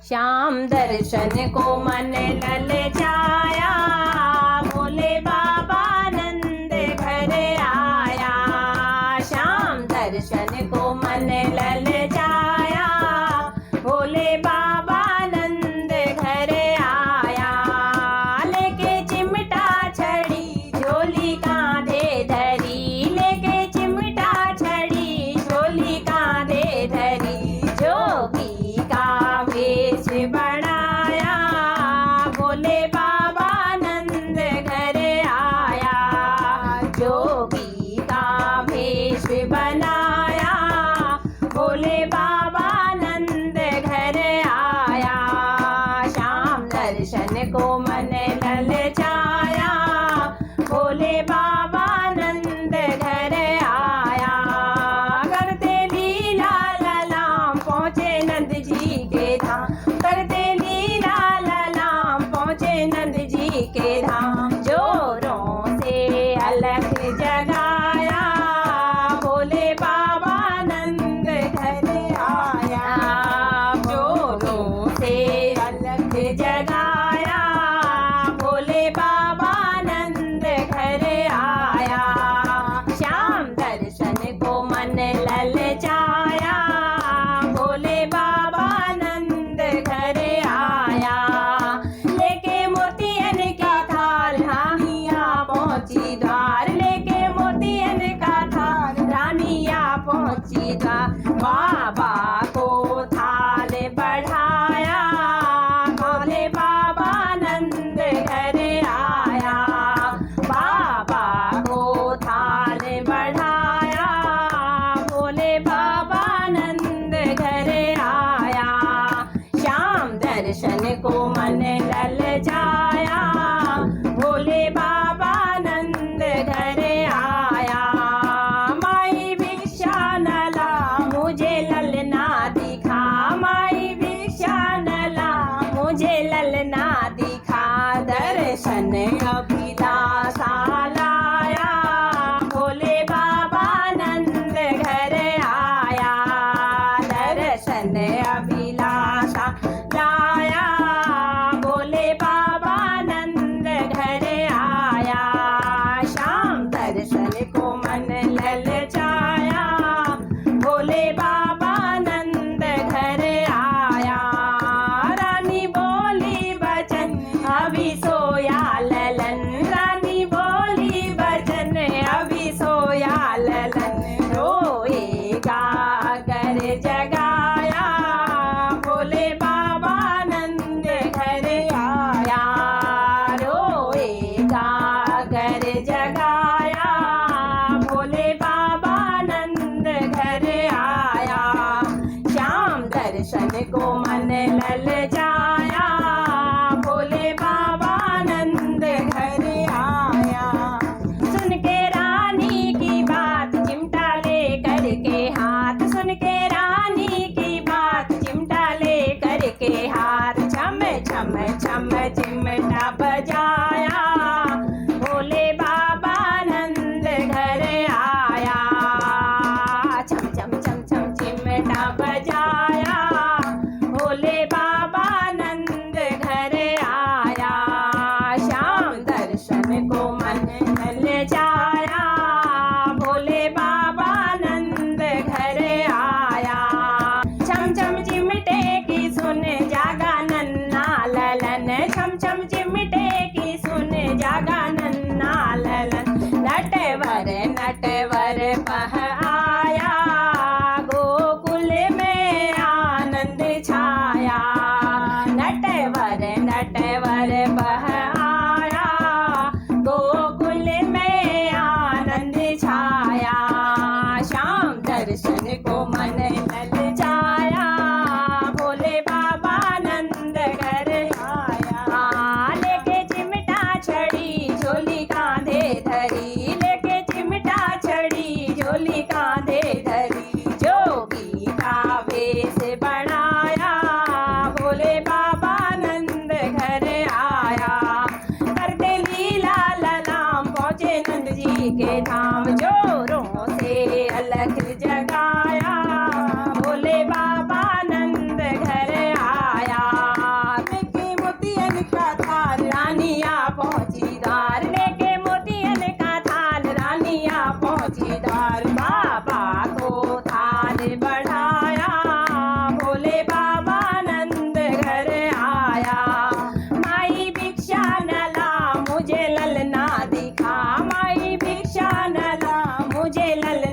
श्याम दर्शन को मन ललचाया, भोले बाबा नंद घर आया। श्याम दर्शन को मन ललचाया, भोले बाबा नंद घर आया। लेके चिमटा छड़ी झोली कांधे धरी, लेके चिमटा छड़ी झोली कांधे धरी। जोगी का वेश बनाया, भोले बाबा नंद घर आया। जोगी का वेश बनाया, भोले बाबा नंद घर आया। श्याम दर्शन को मन ललचाया, भोले बाबा नंद घर आया। करते लीला ललाम पहुँचे नंद जी के धाम, करते लीला ललाम पहुँचे नंद जी के धाम। जोरों से अलख जगाया, भोले बाबा नंद घर आया। जोरों से अलख जगाया, भोले बाबा नंद घर आया। श्याम दर्शन को मन ललचाया, भोले बाबा नंद घर आया। लेके मोतियन का थाल रानिया पहुंची द्वार, लेके मोतियन का थाल रानिया पहुंची द्वार। बाबा को थाल बढ़ाया, भोले बाबा नंद घर आया। बाबा को थाल बढ़ाया, भोले बाबा नंद घर आया। श्याम दर्शन को मन ललचाया, भोले बाबा नंद घर आया। माई भिक्षा न ला मुझे ललना दिखा, माई भिक्षा न ला मुझे ललना दिखा। दर्शन अभिलाषा लाया, भोले बाबा नंद घर आया। दर्शन अभिलाषा लाया, भोले बाबा नंद घर आया। श्याम दर्शन को मन ललचाया, भोले बाबा नंद घर आया। रानी बोली बचन अभी सोया ललन, रानी बोली बचन अभी सोया ललन। रोएगा अगर जगाया, भोले बाबा नंद घर आया। रोएगा अगर जगाया, भोले बाबा नंद घर आया। श्याम दर्शन को मन ललचाया, भोले बाबा नंद घर आया। सुन के रानी की बात चिमटा ले करके हाथ, सुन के रानी की बात चिमटा ले करके हाथ। छम छम छम चिमटा बजाया, भोले बाबा नंद घर आया। छम छम छम छम चिमटा बजाया, भोले बाबा नंद घर आया। श्याम दर्शन को मन ललचाया, भोले बाबा नंद घर आया। छम छम चिमटे की सुन जागा नन्ना ललन, छम छम चिमटे की सुन जागा नन्ना ललन। नटवर नटवर पह आया, गोकुल में आनंद छाया। नटवर नटवर पह आया, गोकुल में आनंद छाया। श्याम दर्शन को मन ललचाया, भोले बाबा नंद घर आया। लेके चिमटा छड़ी झोली कांधे धरी, लेके चिमटा छड़ी झोली कांधे धरी। जोगी का वेश बनाया, भोले बाबा नंद घर आया। करते लीला ललाम पहुँचे नंद जी के धाम। जोरों से अलख जगाया, भोले बाबा नंद घर आया। लल